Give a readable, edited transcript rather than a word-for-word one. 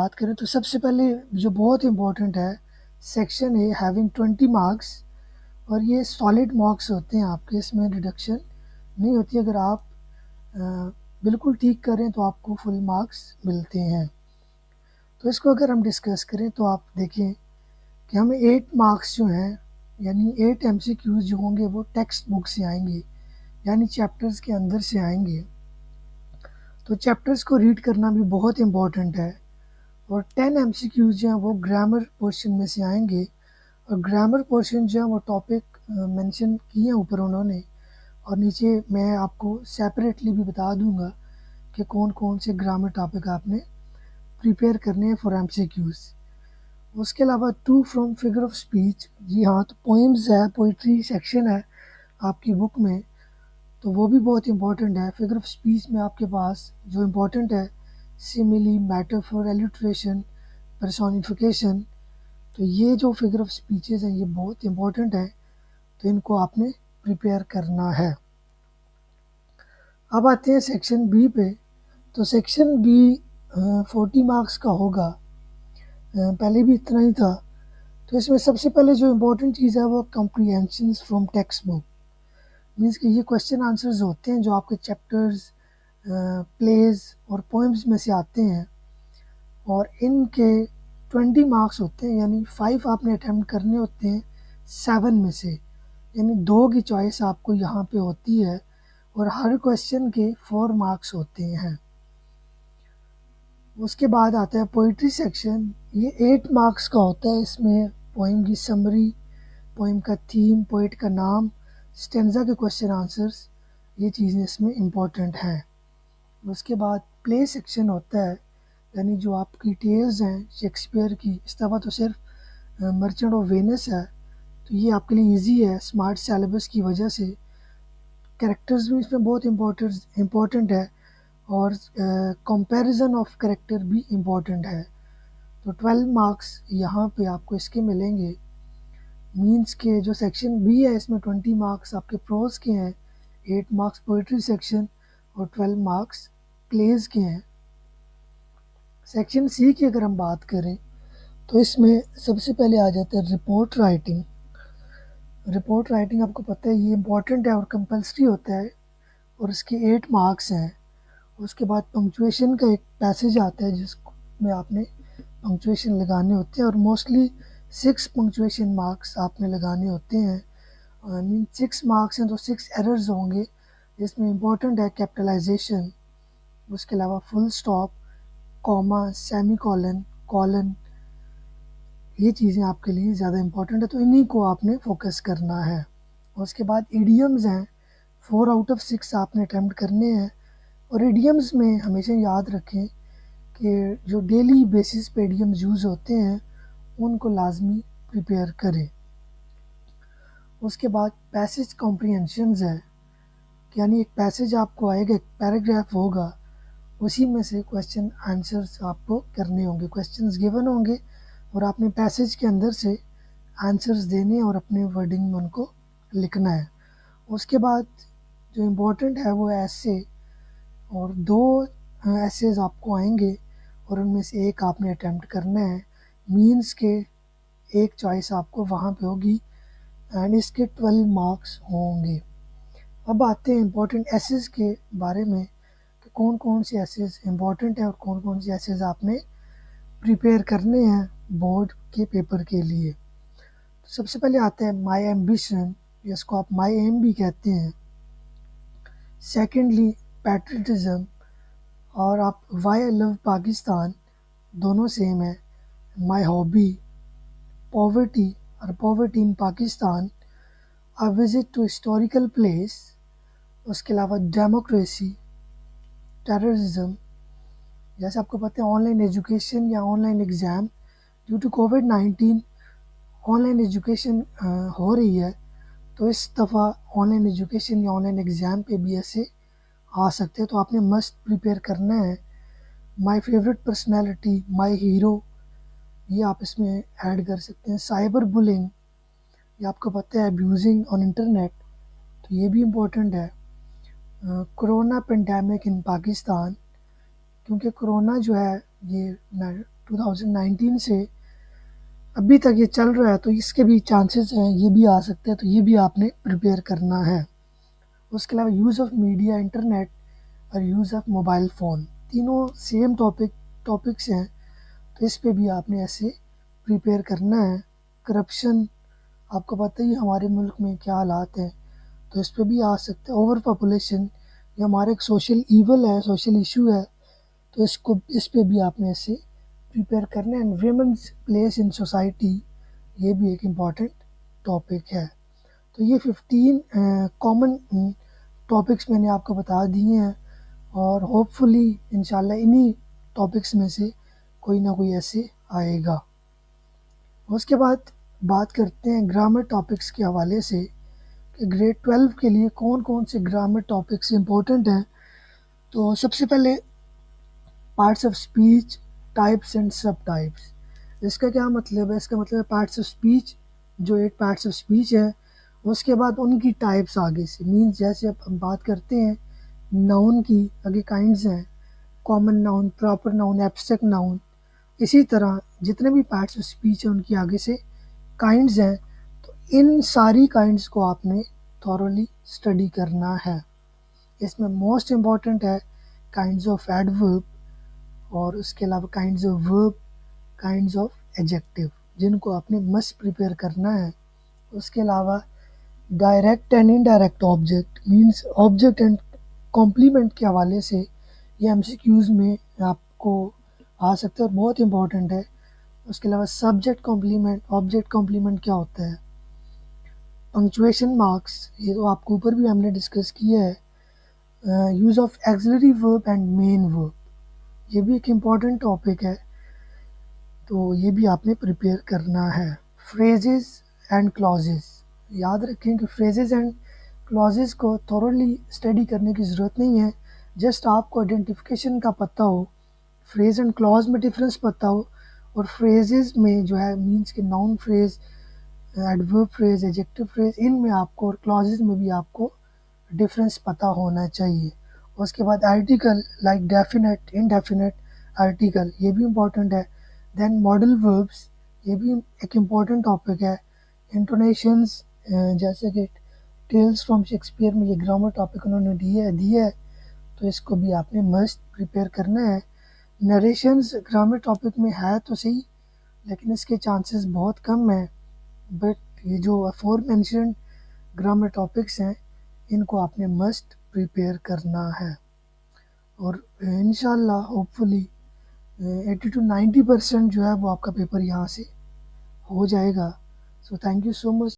بات کریں تو سب سے پہلے جو بہت امپورٹنٹ ہے سیکشن اے ہیونگ 20 مارکس، اور یہ سالڈ مارکس ہوتے ہیں آپ کے، اس میں ڈیڈکشن نہیں ہوتی. اگر آپ بالکل ٹھیک کریں تو آپ کو فل مارکس ملتے ہیں. تو اس کو اگر ہم ڈسکس کریں تو آپ دیکھیں کہ ہمیں 8 مارکس جو ہیں یعنی 8 MCQs جو ہوں گے وہ ٹیکسٹ بک سے آئیں گے، یعنی چیپٹرز کے اندر سے آئیں گے. تو چیپٹرز کو ریڈ کرنا بھی بہت امپورٹنٹ ہے. اور 10 MCQs جو ہیں وہ گرامر پورشن میں سے آئیں گے، اور گرامر پورشن جو ہے وہ ٹاپک مینشن کیے ہیں اوپر انہوں نے، اور نیچے میں آپ کو سیپریٹلی بھی بتا دوں گا کہ کون کون سے گرامر ٹاپک آپ نے پریپیئر کرنے ہیں فار MCQs. اس کے علاوہ 2 فرام فگر آف اسپیچ، جی ہاں تو پوئمز ہے، پوئٹری سیکشن ہے آپ کی بک میں، تو وہ بھی بہت امپورٹنٹ ہے. فگر آف اسپیچ میں آپ کے پاس جو امپورٹنٹ ہے سیملی، میٹافور، ایلوٹریشن، پرسونیفیکیشن. تو یہ جو فگر آف اسپیچز ہیں یہ بہت امپورٹنٹ ہے، تو ان کو آپ نے پریپیئر کرنا ہے. اب آتے ہیں سیکشن بی پہ. تو سیکشن بی 40 مارکس کا ہوگا، پہلے بھی اتنا ہی تھا. تو اس میں سب سے پہلے جو امپورٹنٹ چیز ہے وہ کمپریہنشنز فرام ٹیکسٹ بک، مینس کہ یہ کویشچن آنسرز ہوتے ہیں جو آپ کے چیپٹرز، پلیز اور پوئمز میں سے آتے ہیں، اور ان کے 20 مارکس ہوتے ہیں، یعنی 5 آپ نے اٹیمپٹ کرنے ہوتے ہیں 7 میں سے، یعنی 2 کی چوائس آپ کو یہاں پہ ہوتی ہے، اور ہر کویشچن کے 4 مارکس ہوتے ہیں. اس کے بعد آتا ہے پوئٹری سیکشن. یہ 8 مارکس کا ہوتا ہے. اس میں پوئم کی سمری، پوئم کا تھیم، پوئٹ کا نام، سٹینزا کے کویشچن آنسرز، یہ چیزیں اس میں امپورٹنٹ ہیں. اس کے بعد پلے سیکشن ہوتا ہے، یعنی جو آپ کی ٹیلز ہیں شیکسپیئر کی، اس دفعہ تو صرف مرچنٹ آف وینس ہے، تو یہ آپ کے لیے ایزی ہے اسمارٹ سیلیبس کی وجہ سے. کریکٹرز بھی اس میں بہت امپورٹنٹ ہے، اور کمپیریزن آف کریکٹر بھی امپورٹنٹ ہے. تو 12 مارکس یہاں پہ آپ کو اس کے ملیں گے. مینس کے جو سیکشن بی ہے اس میں 20 مارکس آپ کے پروز کے ہیں، 8 مارکس پوئٹری سیکشن، اور 12 مارکس پلیز کے ہیں. سیکشن سی کی اگر ہم بات کریں تو اس میں سب سے پہلے آ جاتا ہے رپورٹ رائٹنگ. رپورٹ رائٹنگ آپ کو پتہ ہے یہ امپورٹنٹ ہے اور کمپلسری ہوتا ہے، اور اس کے 8 مارکس ہیں. اس کے بعد پنکچویشن کا ایک پیسج آتا ہے جس میں آپ نے پنکچویشن لگانے ہوتے ہیں، اور موسٹلی 6 پنکچویشن مارکس آپ نے لگانے ہوتے ہیں. 6 مارکس ہیں تو 6 ایررز ہوں گے. جس میں امپورٹنٹ ہے کیپٹلائزیشن، اس کے علاوہ فل سٹاپ، کوما، سیمی کولن، کولن، یہ چیزیں آپ کے لیے زیادہ امپورٹنٹ ہے، تو انہی کو آپ نے فوکس کرنا ہے. اور اس کے بعد ایڈیمز ہیں، 4 آؤٹ آف 6 آپ نے اٹیمپٹ کرنے ہیں. اور ایڈیمز میں ہمیشہ یاد رکھیں کہ جو ڈیلی بیسس پہ ایڈیمز یوز ہوتے ہیں ان کو لازمی پریپیئر کریں. اس کے بعد پیسج کمپریہنشنز ہے، یعنی ایک پیسج آپ کو آئے گا، ایک پیراگراف ہوگا، اسی میں سے کویشچن آنسرز آپ کو کرنے ہوں گے. کویشچنز گیون ہوں گے اور آپ نے پیسج کے اندر سے آنسرز دینے اور اپنے ورڈنگ میں ان کو لکھنا ہے. اس کے بعد جو امپورٹنٹ ہے وہ ایسے، اور 2 ایسیز آپ کو آئیں گے اور ان میں سے ایک آپ نے اٹیمپٹ کرنا ہے. مینس کے ایک چوائس آپ کو وہاں پہ ہوگی، اینڈ اس کے 12 مارکس ہوں گے. اب آتے ہیں امپورٹنٹ ایسیز کے بارے میں کہ کون کون سی ایسیز امپورٹنٹ ہیں اور کون کون سی ایسیز آپ نے پریپیئر کرنے ہیں بورڈ کے پیپر کے لیے. سب سے پہلے آتا ہے مائی ایمبیشن، جس کو آپ مائی ایم بھی کہتے ہیں. سیکنڈلی پیٹریٹزم، اور آپ وائی آئی لو پاکستان، دونوں سیم ہے. مائی ہابی، پاورٹی اور poverty in Pakistan, a visit to historical place. اس کے علاوہ ڈیموکریسی، ٹیررزم، جیسے آپ کو پتہ ہے آن لائن ایجوکیشن یا online exam, due to کووڈ-19 آن لائن ایجوکیشن ہو رہی ہے، تو اس دفعہ آن لائن ایجوکیشن یا آن لائن ایگزام پہ بھی ایسے آ سکتے ہیں، تو آپ نے مسٹ پریپیئر کرنا ہے. My favourite personality, my hero, یہ آپ اس میں ایڈ کر سکتے ہیں. سائبر بلنگ، یہ آپ کو پتہ ہے ابیوزنگ آن انٹرنیٹ، تو یہ بھی امپورٹنٹ ہے. کرونا پینڈیمک ان پاکستان، کیونکہ کرونا جو ہے یہ 2019 سے ابھی تک یہ چل رہا ہے، تو اس کے بھی چانسز ہیں، یہ بھی آ سکتے ہیں، تو یہ بھی آپ نے پریپیئر کرنا ہے۔ اس کے علاوہ یوز آف میڈیا، انٹرنیٹ اور یوز آف موبائل فون، تینوں سیم ٹاپکس ہیں، تو اس پہ بھی آپ نے ایسے پریپیئر کرنا ہے۔ کرپشن، آپ کو پتہ ہی ہمارے ملک میں کیا حالات ہیں، تو اس پہ بھی آ سکتے ہیں۔ اوور پاپولیشن، یہ ہمارا ایک سوشل ایول ہے، سوشل ایشو ہے، تو اس پہ بھی آپ نے ایسے پریپیئر کرنا ہے۔ And women's place in society, یہ بھی ایک امپورٹنٹ ٹاپک ہے۔ تو یہ 15 کامن ٹاپکس میں نے آپ کو بتا دیے ہیں، اور ہوپ فلی انشاءاللہ انہی ٹاپکس میں سے کوئی نہ کوئی ایسے آئے گا۔ اس کے بعد بات کرتے ہیں گرامر ٹاپکس کے حوالے سے کہ گریڈ 12 کے لیے کون کون سے گرامر ٹاپکس امپورٹنٹ ہیں۔ تو سب سے پہلے parts of speech, types and sub types. اس کا کیا مطلب ہے؟ اس کا مطلب ہے پارٹس آف اسپیچ، جو 8 پارٹس آف اسپیچ ہے، اس کے بعد ان کی ٹائپس آگے سے، مینس جیسے اب ہم بات کرتے ہیں ناؤن کی، آگے کائنڈز ہیں، common noun, proper noun, abstract noun, اسی طرح جتنے بھی پارٹس آف اسپیچ ہیں ان کی آگے سے کائنڈز ہیں، تو ان ساری کائنڈز کو آپ نے تھورولی اسٹڈی کرنا ہے۔ اس میں موسٹ امپورٹنٹ ہے کائنڈز آف ایڈورب، اور اس کے علاوہ kinds of verb, kinds of adjective, جن کو آپ نے مسٹ پریپیئر کرنا ہے۔ اس کے علاوہ direct and indirect object, means object and complement کے حوالے سے یہ ایم سی کیوز میں آپ کو آ سکتا ہے اور بہت امپورٹنٹ ہے۔ اس کے علاوہ سبجیکٹ کمپلیمنٹ، آبجیکٹ کمپلیمنٹ کیا ہوتا ہے، پنکچویشن مارکس، یہ تو آپ کو اوپر بھی ہم نے ڈسکس کیا ہے۔ یوز آف ایگزیلری ورب اینڈ مین ورب، یہ بھی ایک امپورٹنٹ ٹاپک ہے، تو یہ بھی آپ نے پریپیئر کرنا ہے۔ فریزز اینڈ کلازز، یاد رکھیں کہ فریزز اینڈ کلازز کو تھورولی اسٹڈی کرنے کی ضرورت نہیں ہے، جسٹ آپ کو آئیڈینٹیفیکیشن کا پتہ ہو، فریز اینڈ کلاز میں ڈفرینس پتہ ہو، اور فریزز میں جو ہے مینس کہ noun phrase, adverb phrase, adjective phrase, ان میں آپ کو، اور کلازز میں بھی آپ کو ڈفرینس پتہ ہونا چاہیے۔ اس کے بعد article like definite, indefinite article, یہ بھی امپورٹنٹ ہے۔ دین ماڈل وربس، یہ بھی ایک امپورٹنٹ ٹاپک ہے۔ انٹونیشنز، جیسے کہ ٹیلز فرام شیکسپیئر میں یہ گرامر ٹاپک انہوں نے دیا ہے، تو اس کو بھی آپ نے مسٹ پریپیئر کرنا ہے۔ نریشنز گرامر ٹاپک میں ہے تو صحیح، لیکن اس کے چانسز بہت کم ہیں، بٹ یہ جو فور مینشنڈ گرامر ٹاپکس ہیں ان کو آپ نے مسٹ پریپیئر کرنا ہے، اور انشاءاللہ ہوپ فلی 80 to 90% جو ہے وہ آپ کا پیپر یہاں سے ہو جائے گا۔ So thank you so much.